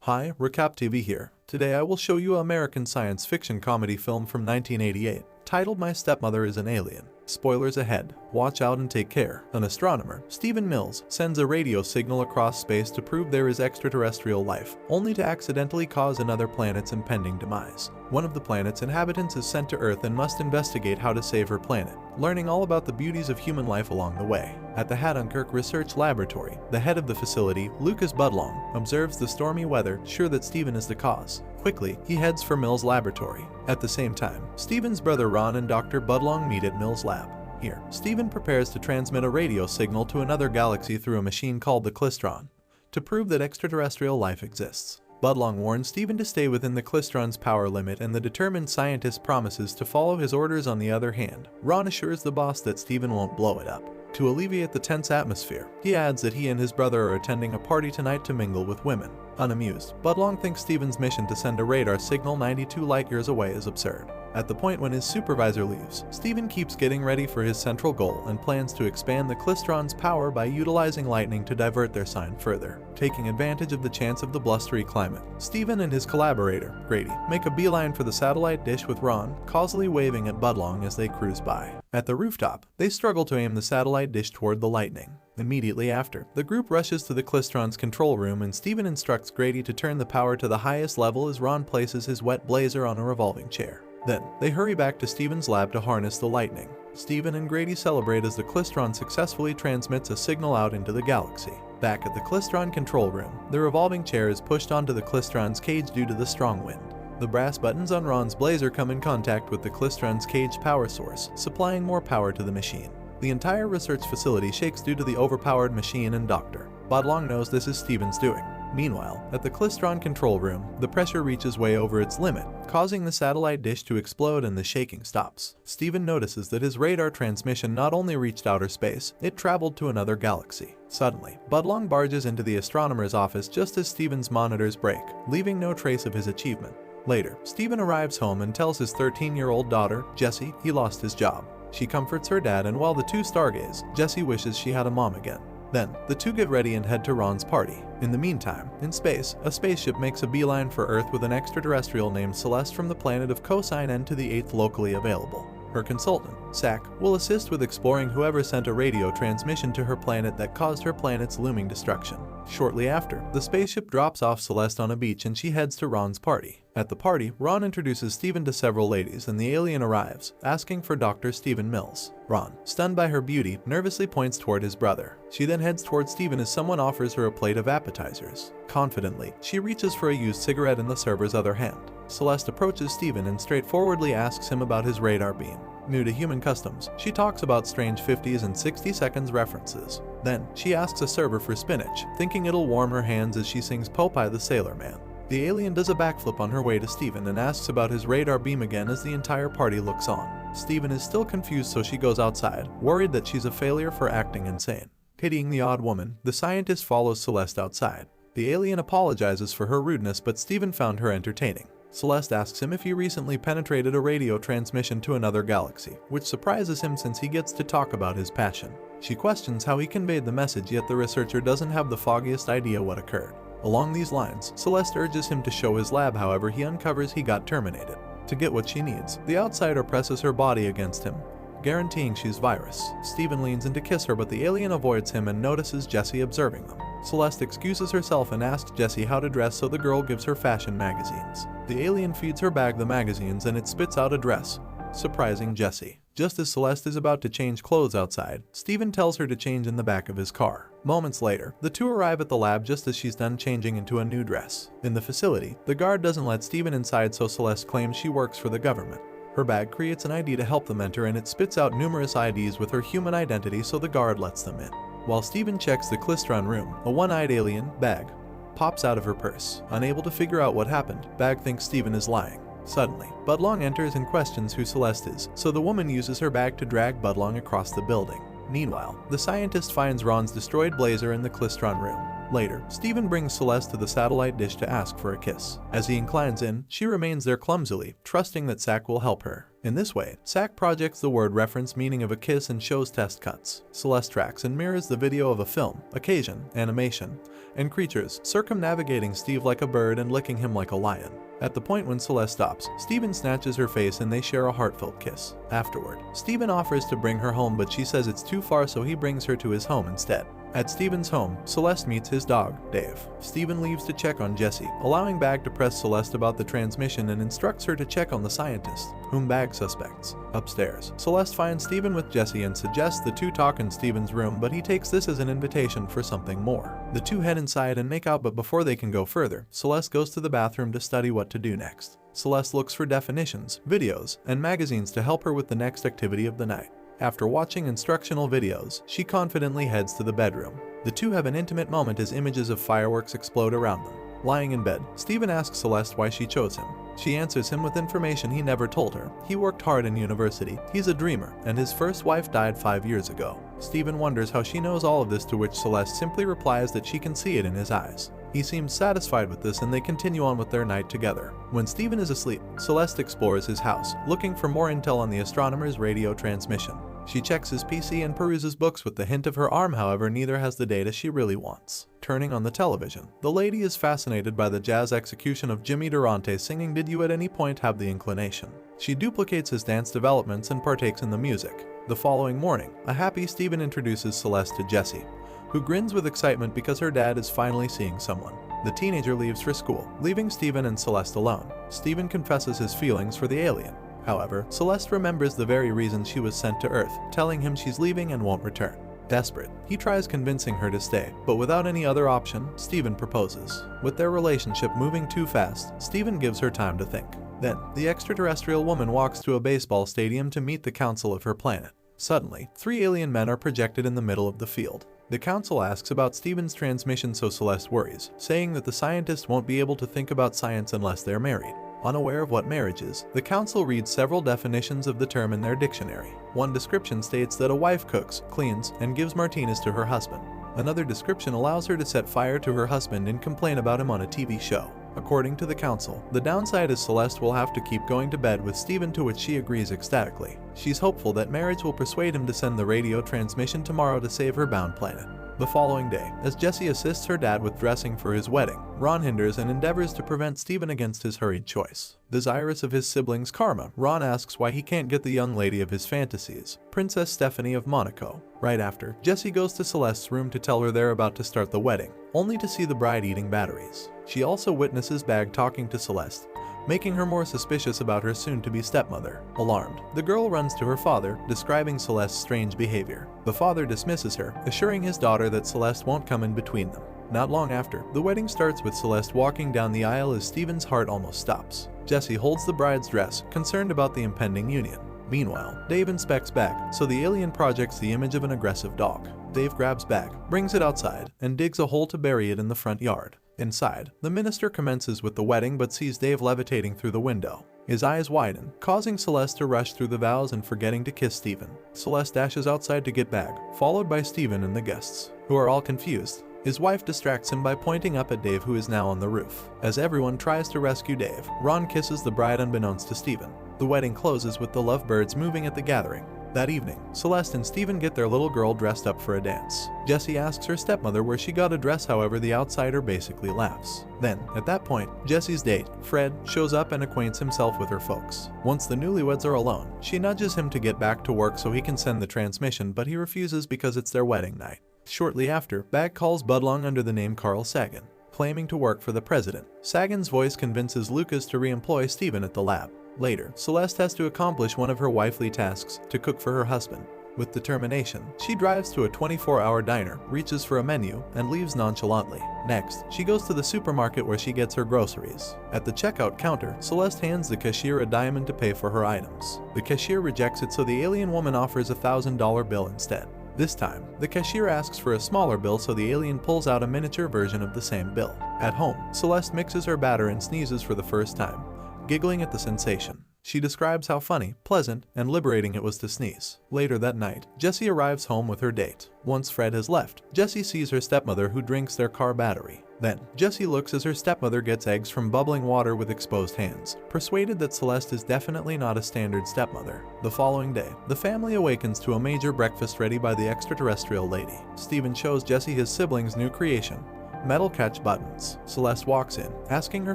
Hi, Recap TV here. Today I will show you an American science fiction comedy film from 1988, titled My Stepmother is an Alien. Spoilers ahead. Watch out and take care. An astronomer, Stephen Mills, sends a radio signal across space to prove there is extraterrestrial life, only to accidentally cause another planet's impending demise. One of the planet's inhabitants is sent to Earth and must investigate how to save her planet, learning all about the beauties of human life along the way. At the Hadunkirk Research Laboratory, the head of the facility, Lucas Budlong, observes the stormy weather, sure that Stephen is the cause. Quickly, he heads for Mills' laboratory. At the same time, Stephen's brother Ron and Dr. Budlong meet at Mills' lab. Here, Stephen prepares to transmit a radio signal to another galaxy through a machine called the Klystron, to prove that extraterrestrial life exists. Budlong warns Stephen to stay within the Klystron's power limit, and the determined scientist promises to follow his orders. On the other hand, Ron assures the boss that Stephen won't blow it up. To alleviate the tense atmosphere, he adds that he and his brother are attending a party tonight to mingle with women. Unamused, Budlong thinks Stephen's mission to send a radar signal 92 light-years away is absurd. At the point when his supervisor leaves, Stephen keeps getting ready for his central goal and plans to expand the Klystron's power by utilizing lightning to divert their sign further. Taking advantage of the chance of the blustery climate, Stephen and his collaborator, Grady, make a beeline for the satellite dish, with Ron causally waving at Budlong as they cruise by. At the rooftop, they struggle to aim the satellite dish toward the lightning. Immediately after, the group rushes to the Klystron's control room, and Stephen instructs Grady to turn the power to the highest level as Ron places his wet blazer on a revolving chair. Then, they hurry back to Stephen's lab to harness the lightning. Stephen and Grady celebrate as the Klystron successfully transmits a signal out into the galaxy. Back at the Klystron control room, the revolving chair is pushed onto the Klystron's cage due to the strong wind. The brass buttons on Ron's blazer come in contact with the Klystron's cage power source, supplying more power to the machine. The entire research facility shakes due to the overpowered machine, and Dr. Budlong knows this is Stephen's doing. Meanwhile, at the Klystron control room, the pressure reaches way over its limit, causing the satellite dish to explode, and the shaking stops. Stephen notices that his radar transmission not only reached outer space, it traveled to another galaxy. Suddenly, Budlong barges into the astronomer's office just as Stephen's monitors break, leaving no trace of his achievement. Later, Stephen arrives home and tells his 13-year-old daughter, Jessie, he lost his job. She comforts her dad, and while the two stargaze, Jessie wishes she had a mom again. Then, the two get ready and head to Ron's party. In the meantime, in space, a spaceship makes a beeline for Earth with an extraterrestrial named Celeste from the planet of cosine n to the 8th locally available. Her consultant, Sack, will assist with exploring whoever sent a radio transmission to her planet that caused her planet's looming destruction. Shortly after, the spaceship drops off Celeste on a beach, and she heads to Ron's party. At the party, Ron introduces Stephen to several ladies, and the alien arrives, asking for Dr. Stephen Mills. Ron, stunned by her beauty, nervously points toward his brother. She then heads toward Stephen as someone offers her a plate of appetizers. Confidently, she reaches for a used cigarette in the server's other hand. Celeste approaches Stephen and straightforwardly asks him about his radar beam. New to human customs, she talks about strange 50s and 60 seconds references. Then, she asks a server for spinach, thinking it'll warm her hands as she sings Popeye the Sailor Man. The alien does a backflip on her way to Stephen and asks about his radar beam again as the entire party looks on. Stephen is still confused, so she goes outside, worried that she's a failure for acting insane. Pitying the odd woman, the scientist follows Celeste outside. The alien apologizes for her rudeness, but Stephen found her entertaining. Celeste asks him if he recently penetrated a radio transmission to another galaxy, which surprises him since he gets to talk about his passion. She questions how he conveyed the message, yet the researcher doesn't have the foggiest idea what occurred. Along these lines, Celeste urges him to show his lab, however he uncovers he got terminated. To get what she needs, the outsider presses her body against him, guaranteeing she's virus. Stephen leans in to kiss her, but the alien avoids him and notices Jessie observing them. Celeste excuses herself and asks Jessie how to dress, so the girl gives her fashion magazines. The alien feeds her bag the magazines, and it spits out a dress, surprising Jessie. Just as Celeste is about to change clothes outside, Stephen tells her to change in the back of his car. Moments later, the two arrive at the lab just as she's done changing into a new dress. In the facility, the guard doesn't let Stephen inside, so Celeste claims she works for the government. Her bag creates an ID to help them enter, and it spits out numerous IDs with her human identity, so the guard lets them in. While Stephen checks the Klystron room, a one-eyed alien, Bag, pops out of her purse. Unable to figure out what happened, Bag thinks Stephen is lying. Suddenly, Budlong enters and questions who Celeste is, so the woman uses her bag to drag Budlong across the building. Meanwhile, the scientist finds Ron's destroyed blazer in the Klystron room. Later, Stephen brings Celeste to the satellite dish to ask for a kiss. As he inclines in, she remains there clumsily, trusting that Sack will help her. In this way, Sack projects the word reference meaning of a kiss and shows test cuts. Celeste tracks and mirrors the video of a film, occasion, animation, and creatures, circumnavigating Steve like a bird and licking him like a lion. At the point when Celeste stops, Steven snatches her face and they share a heartfelt kiss. Afterward, Steven offers to bring her home, but she says it's too far, so he brings her to his home instead. At Steven's home, Celeste meets his dog, Dave. Steven leaves to check on Jessie, allowing Bag to press Celeste about the transmission and instructs her to check on the scientist, whom Bag suspects. Upstairs, Celeste finds Steven with Jessie and suggests the two talk in Steven's room, but he takes this as an invitation for something more. The two head inside and make out, but before they can go further, Celeste goes to the bathroom to study what to do next. Celeste looks for definitions, videos, and magazines to help her with the next activity of the night. After watching instructional videos, she confidently heads to the bedroom. The two have an intimate moment as images of fireworks explode around them. Lying in bed, Steven asks Celeste why she chose him. She answers him with information he never told her. He worked hard in university, he's a dreamer, and his first wife died 5 years ago. Steven wonders how she knows all of this, to which Celeste simply replies that she can see it in his eyes. He seems satisfied with this and they continue on with their night together. When Steven is asleep, Celeste explores his house, looking for more intel on the astronomer's radio transmission. She checks his PC and peruses books with the hint of her arm, however neither has the data she really wants. Turning on the television, the lady is fascinated by the jazz execution of Jimmy Durante singing Did You at Any Point Have the Inclination. She duplicates his dance developments and partakes in the music. The following morning, a happy Steven introduces Celeste to Jessie, who grins with excitement because her dad is finally seeing someone. The teenager leaves for school, leaving Steven and Celeste alone. Steven confesses his feelings for the alien. However, Celeste remembers the very reason she was sent to Earth, telling him she's leaving and won't return. Desperate, he tries convincing her to stay, but without any other option, Steven proposes. With their relationship moving too fast, Steven gives her time to think. Then, the extraterrestrial woman walks to a baseball stadium to meet the council of her planet. Suddenly, 3 alien men are projected in the middle of the field. The council asks about Steven's transmission, so Celeste worries, saying that the scientist won't be able to think about science unless they're married. Unaware of what marriage is, the council reads several definitions of the term in their dictionary. One description states that a wife cooks, cleans, and gives martinis to her husband. Another description allows her to set fire to her husband and complain about him on a TV show. According to the council, the downside is Celeste will have to keep going to bed with Steven, to which she agrees ecstatically. She's hopeful that marriage will persuade him to send the radio transmission tomorrow to save her bound planet. The following day, as Jessie assists her dad with dressing for his wedding, Ron hinders and endeavors to prevent Steven against his hurried choice. Desirous of his siblings' karma, Ron asks why he can't get the young lady of his fantasies, Princess Stephanie of Monaco. Right after, Jessie goes to Celeste's room to tell her they're about to start the wedding, only to see the bride eating batteries. She also witnesses Bag talking to Celeste, making her more suspicious about her soon-to-be stepmother. Alarmed, the girl runs to her father, describing Celeste's strange behavior. The father dismisses her, assuring his daughter that Celeste won't come in between them. Not long after, the wedding starts with Celeste walking down the aisle as Steven's heart almost stops. Jessie holds the bride's dress, concerned about the impending union. Meanwhile, Dave inspects Bag, so the alien projects the image of an aggressive dog. Dave grabs Bag, brings it outside, and digs a hole to bury it in the front yard. Inside, the minister commences with the wedding but sees Dave levitating through the window. His eyes widen, causing Celeste to rush through the vows and forgetting to kiss Steven. Celeste dashes outside to get Bag, followed by Steven and the guests, who are all confused. His wife distracts him by pointing up at Dave, who is now on the roof. As everyone tries to rescue Dave, Ron kisses the bride unbeknownst to Steven. The wedding closes with the lovebirds moving at the gathering. That evening, Celeste and Steven get their little girl dressed up for a dance. Jessie asks her stepmother where she got a dress, however the outsider basically laughs. Then, at that point, Jessie's date, Fred, shows up and acquaints himself with her folks. Once the newlyweds are alone, she nudges him to get back to work so he can send the transmission, but he refuses because it's their wedding night. Shortly after, Bag calls Budlong under the name Carl Sagan, claiming to work for the president. Sagan's voice convinces Lucas to re-employ Steven at the lab. Later, Celeste has to accomplish one of her wifely tasks, to cook for her husband. With determination, she drives to a 24-hour diner, reaches for a menu, and leaves nonchalantly. Next, she goes to the supermarket where she gets her groceries. At the checkout counter, Celeste hands the cashier a diamond to pay for her items. The cashier rejects it, so the alien woman offers a $1,000 bill instead. This time, the cashier asks for a smaller bill, so the alien pulls out a miniature version of the same bill. At home, Celeste mixes her batter and sneezes for the first time, giggling at the sensation. She describes how funny, pleasant, and liberating it was to sneeze. Later that night, Jessie arrives home with her date. Once Fred has left, Jessie sees her stepmother, who drinks their car battery. Then, Jessie looks as her stepmother gets eggs from bubbling water with exposed hands, persuaded that Celeste is definitely not a standard stepmother. The following day, the family awakens to a major breakfast ready by the extraterrestrial lady. Steven shows Jessie his siblings' new creation, Metal catch buttons. Celeste walks in, asking her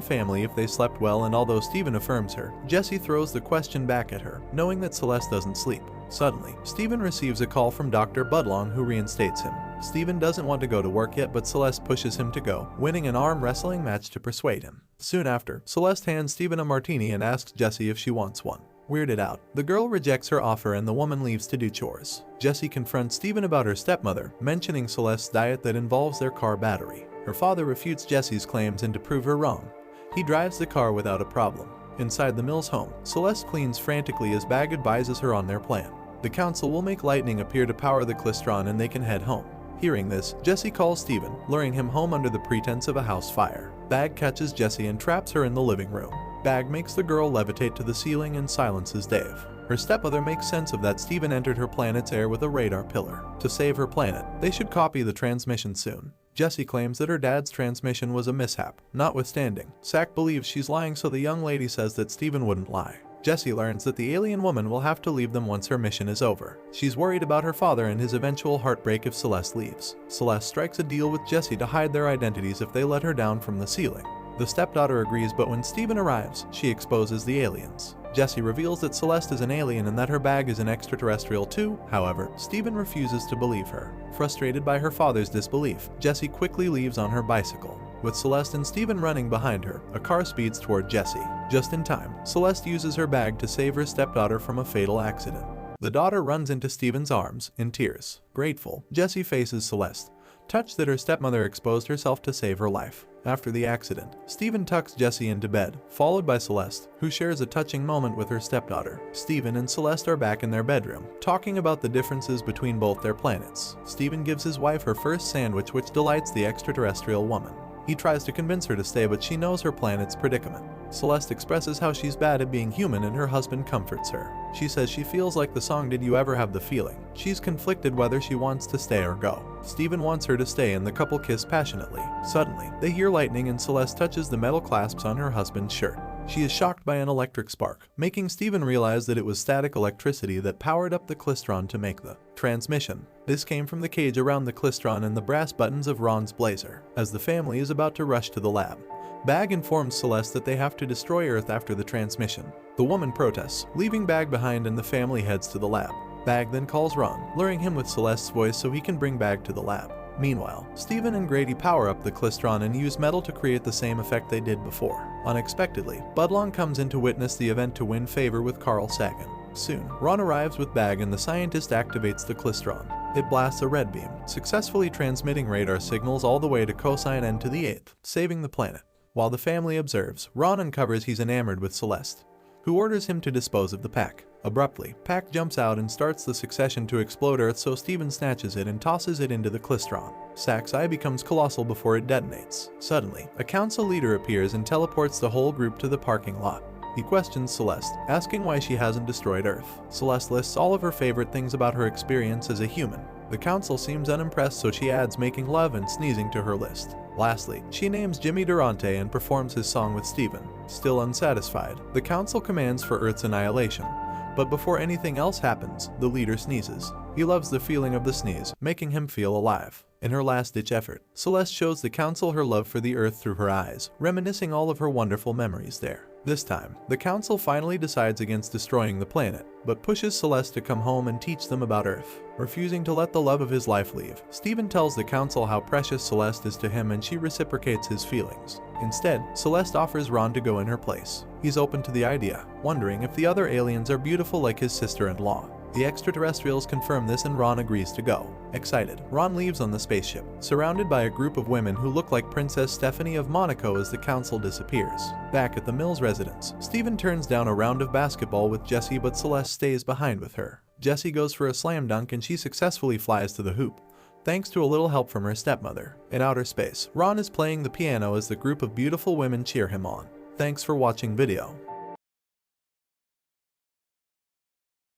family if they slept well, and although Steven affirms her, Jessie throws the question back at her, knowing that Celeste doesn't sleep. Suddenly, Steven receives a call from Dr. Budlong, who reinstates him. Steven doesn't want to go to work yet, but Celeste pushes him to go, winning an arm wrestling match to persuade him. Soon after, Celeste hands Steven a martini and asks Jessie if she wants one. Weirded out, the girl rejects her offer and the woman leaves to do chores. Jessie confronts Steven about her stepmother, mentioning Celeste's diet that involves their car battery. Her father refutes Jessie's claims, and to prove her wrong, he drives the car without a problem. Inside the Mills home, Celeste cleans frantically as Bag advises her on their plan. The council will make lightning appear to power the klystron and they can head home. Hearing this, Jessie calls Steven, luring him home under the pretense of a house fire. Bag catches Jessie and traps her in the living room. Bag makes the girl levitate to the ceiling and silences Dave. Her stepmother makes sense of that Steven entered her planet's air with a radar pillar. To save her planet, they should copy the transmission soon. Jessie claims that her dad's transmission was a mishap. Notwithstanding, Sack believes she's lying, so the young lady says that Steven wouldn't lie. Jessie learns that the alien woman will have to leave them once her mission is over. She's worried about her father and his eventual heartbreak if Celeste leaves. Celeste strikes a deal with Jessie to hide their identities if they let her down from the ceiling. The stepdaughter agrees, but when Steven arrives, she exposes the aliens. Jessie reveals that Celeste is an alien and that her bag is an extraterrestrial too. However, Steven refuses to believe her. Frustrated by her father's disbelief, Jessie quickly leaves on her bicycle. With Celeste and Steven running behind her, a car speeds toward Jessie. Just in time, Celeste uses her bag to save her stepdaughter from a fatal accident. The daughter runs into Steven's arms, in tears. Grateful, Jessie faces Celeste, touched that her stepmother exposed herself to save her life. After the accident, Steven tucks Jessie into bed, followed by Celeste, who shares a touching moment with her stepdaughter. Steven and Celeste are back in their bedroom, talking about the differences between both their planets. Steven gives his wife her first sandwich, which delights the extraterrestrial woman. He tries to convince her to stay, but she knows her planet's predicament. Celeste expresses how she's bad at being human and her husband comforts her. She says she feels like the song "Did You Ever Have the Feeling?" She's conflicted whether she wants to stay or go. Steven wants her to stay and the couple kiss passionately. Suddenly, they hear lightning and Celeste touches the metal clasps on her husband's shirt. She is shocked by an electric spark, making Steven realize that it was static electricity that powered up the klystron to make the transmission. This came from the cage around the klystron and the brass buttons of Ron's blazer. As the family is about to rush to the lab, Bag informs Celeste that they have to destroy Earth after the transmission. The woman protests, leaving Bag behind, and the family heads to the lab. Bag then calls Ron, luring him with Celeste's voice so he can bring Bag to the lab. Meanwhile, Steven and Grady power up the klystron and use metal to create the same effect they did before. Unexpectedly, Budlong comes in to witness the event to win favor with Carl Sagan. Soon, Ron arrives with Bag and the scientist activates the klystron. It blasts a red beam, successfully transmitting radar signals all the way to cosine n to the 8th, saving the planet. While the family observes, Ron uncovers he's enamored with Celeste, who orders him to dispose of the pack. Abruptly, Pac jumps out and starts the succession to explode Earth, so Steven snatches it and tosses it into the klystron. Sack's eye becomes colossal before it detonates. Suddenly, a council leader appears and teleports the whole group to the parking lot. He questions Celeste, asking why she hasn't destroyed Earth. Celeste lists all of her favorite things about her experience as a human. The council seems unimpressed, so she adds making love and sneezing to her list. Lastly, she names Jimmy Durante and performs his song with Steven. Still unsatisfied, the council commands for Earth's annihilation. But before anything else happens, the leader sneezes. He loves the feeling of the sneeze, making him feel alive. In her last-ditch effort, Celeste shows the council her love for the Earth through her eyes, reminiscing all of her wonderful memories there. This time, the council finally decides against destroying the planet, but pushes Celeste to come home and teach them about Earth. Refusing to let the love of his life leave, Steven tells the council how precious Celeste is to him, and she reciprocates his feelings. Instead, Celeste offers Ron to go in her place. He's open to the idea, wondering if the other aliens are beautiful like his sister-in-law. The extraterrestrials confirm this and Ron agrees to go. Excited, Ron leaves on the spaceship, surrounded by a group of women who look like Princess Stephanie of Monaco as the council disappears. Back at the Mills residence, Steven turns down a round of basketball with Jessie, but Celeste stays behind with her. Jessie goes for a slam dunk and she successfully flies to the hoop, thanks to a little help from her stepmother. In outer space, Ron is playing the piano as the group of beautiful women cheer him on. Thanks for watching video.